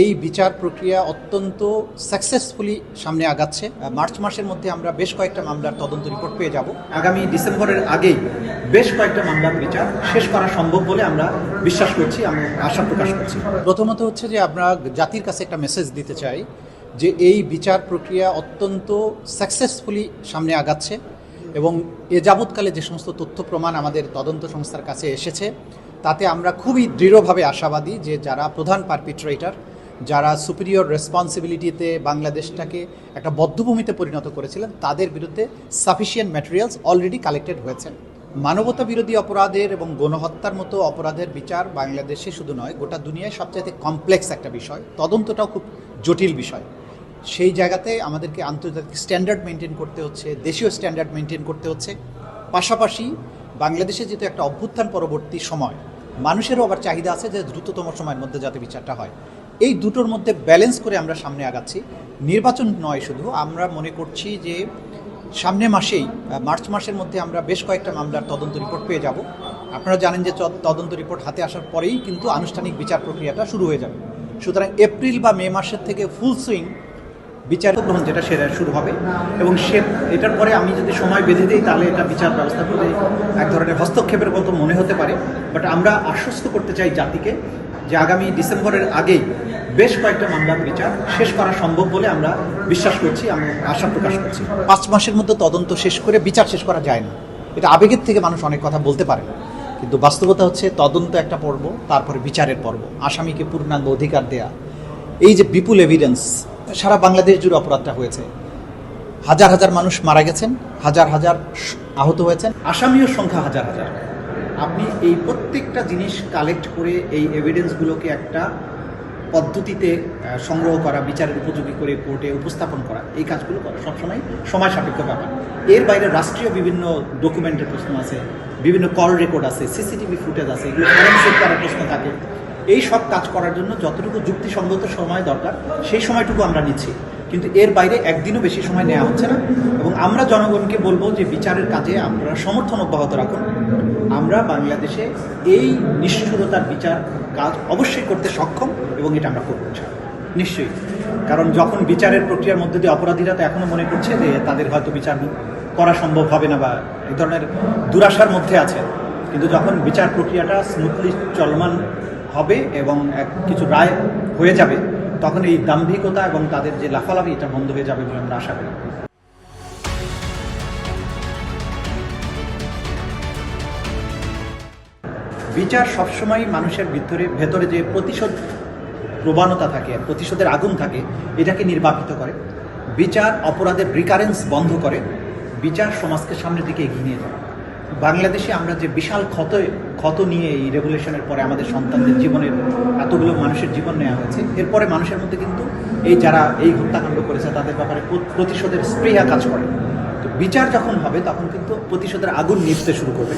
এই বিচার প্রক্রিয়া অত্যন্ত সাকসেসফুলি সামনে আগাচ্ছে। মার্চ মাসের মধ্যে আমরা বেশ কয়েকটা মামলার তদন্ত রিপোর্ট পেয়ে যাব। আগামী ডিসেম্বরের আগেই বেশ কয়েকটা মামলার বিচার শেষ করা সম্ভব বলে আমরা বিশ্বাস করছি, আমি আশা প্রকাশ করছি। প্রথমত হচ্ছে যে আমরা জাতির কাছে একটা মেসেজ দিতে চাই যে এই বিচার প্রক্রিয়া অত্যন্ত সাকসেসফুলি সামনে আগাচ্ছে এবং এ যাবৎকালে যে সমস্ত তথ্য প্রমাণ আমাদের তদন্ত সংস্থার কাছে এসেছে তাতে আমরা খুবই দৃঢ়ভাবে আশাবাদী যে যারা প্রধান পারপিট্রেটর, যারা সুপিরিয়র রেসপন্সিবিলিটিতে বাংলাদেশটাকে একটা বদ্ধভূমিতে পরিণত করেছিলেন, তাদের বিরুদ্ধে সাফিসিয়েন্ট ম্যাটেরিয়ালস অলরেডি কালেক্টেড হয়েছে। মানবতা বিরোধী অপরাধের এবং গণহত্যার মতো অপরাধের বিচার বাংলাদেশে শুধু নয়, গোটা দুনিয়ায় সবচাইতে কমপ্লেক্স একটা বিষয়, তদন্তটাও খুব জটিল বিষয়। সেই জায়গাতে আমাদেরকে আন্তর্জাতিক স্ট্যান্ডার্ড মেনটেন করতে হচ্ছে, দেশীয় স্ট্যান্ডার্ড মেনটেন করতে হচ্ছে। পাশাপাশি বাংলাদেশে যেহেতু একটা অভ্যুত্থান পরবর্তী সময়, মানুষেরও আবার চাহিদা আছে যে দ্রুততম সময়ের মধ্যে যাতে বিচারটা হয়। এই দুটোর মধ্যে ব্যালেন্স করে আমরা সামনে আগাচ্ছি। নির্বাচন নয় শুধু, আমরা মনে করছি যে সামনে মাসেই মার্চ মাসের মধ্যে আমরা বেশ কয়েকটা মামলার তদন্ত রিপোর্ট পেয়ে যাব। আপনারা জানেন যে তদন্ত রিপোর্ট হাতে আসার পরেই কিন্তু আনুষ্ঠানিক বিচার প্রক্রিয়াটা শুরু হয়ে যাবে। সুতরাং এপ্রিল বা মে মাসের থেকে ফুল সুইং বিচার গ্রহণ যেটা সেটা শুরু হবে এবং এটার পরে আমি যদি সময় বেঁধে দিই তাহলে এটা বিচার ব্যবস্থা করতে এক ধরনের হস্তক্ষেপের মতো মনে হতে পারে। বাট আমরা আশ্বস্ত করতে চাই জাতিকে যে আগামী ডিসেম্বরের আগেই বেশ কয়েকটা মামলার বিচার শেষ করা সম্ভব বলে আমরা বিশ্বাস করছি, আমি আশা প্রকাশ করছি। 5 মাসের মধ্যে তদন্ত শেষ করে বিচার শেষ করা যায় না, এটা আবেগের থেকে মানুষ অনেক কথা বলতে পারে না, কিন্তু বাস্তবতা হচ্ছে তদন্ত একটা পর্ব, তারপরে বিচারের পর্ব, আসামিকে পূর্ণাঙ্গ অধিকার দেয়া। এই যে বিপুল এভিডেন্স, সারা বাংলাদেশ জুড়ে অপরাধটা হয়েছে, হাজার হাজার মানুষ মারা গেছেন, হাজার হাজার আহত হয়েছেন, আসামিও সংখ্যা হাজার হাজার। আপনি এই প্রত্যেকটা জিনিস কালেক্ট করে এই এভিডেন্সগুলোকে একটা পদ্ধতিতে সংগ্রহ করা, বিচারের উপযোগী করে কোর্টে উপস্থাপন করা, এই কাজগুলো করা সবসময় সময় সাপেক্ষ ব্যাপার। এর বাইরে রাষ্ট্রীয় বিভিন্ন ডকুমেন্টের প্রশ্ন আছে, বিভিন্ন কল রেকর্ড আছে, সিসিটিভি ফুটেজ আছে, এগুলো ফরেনসিক করার প্রশ্ন থাকে। এই সব কাজ করার জন্য যতটুকু যুক্তিসঙ্গত সময় দরকার সেই সময়টুকু আমরা নিচ্ছি, কিন্তু এর বাইরে একদিনও বেশি সময় নেওয়া হচ্ছে না। এবং আমরা জনগণকে বলবো যে বিচারের কাজে আপনারা সমর্থন অব্যাহত রাখুন। আমরা বাংলাদেশে এই নিষ্ঠুরতার বিচার কাজ অবশ্যই করতে সক্ষম এবং এটা আমরা করবো নিশ্চয়ই। কারণ যখন বিচারের প্রক্রিয়ার মধ্যে দিয়ে অপরাধীরা তো এখনও মনে করছে যে তাদের হয়তো বিচার করা সম্ভব হবে না বা এই ধরনের দুরাশার মধ্যে আছে, কিন্তু যখন বিচার প্রক্রিয়াটা স্মুথলি চলমান হবে এবং কিছু রায় হয়ে যাবে, তখন এই দাম্ভিকতা এবং তাদের যে লাফালাফি এটা বন্ধ হয়ে যাবে বলে আমরা আশা করি। বিচার সবসময় মানুষের ভেতরে যে প্রতিশোধ প্রবণতা থাকে, প্রতিশোধের আগুন থাকে, এটাকে নির্বাপিত করে। বিচার অপরাধের রিকারেন্স বন্ধ করে। বিচার সমাজকে সামনের দিকে এগিয়ে নিয়ে যায়। বাংলাদেশে আমরা যে বিশাল ক্ষত নিয়ে এই রেগুলেশনের পরে আমাদের সন্তানদের জীবনের এতগুলো মানুষের জীবন নেওয়া হয়েছে, এরপরে মানুষের মধ্যে কিন্তু এই যারা এই হত্যাকাণ্ড করেছে তাদের ব্যাপারে প্রতিশোধের স্পৃহা কাজ করে। তো বিচার যখন হবে তখন কিন্তু প্রতিশোধের আগুন নিভতে শুরু করবে।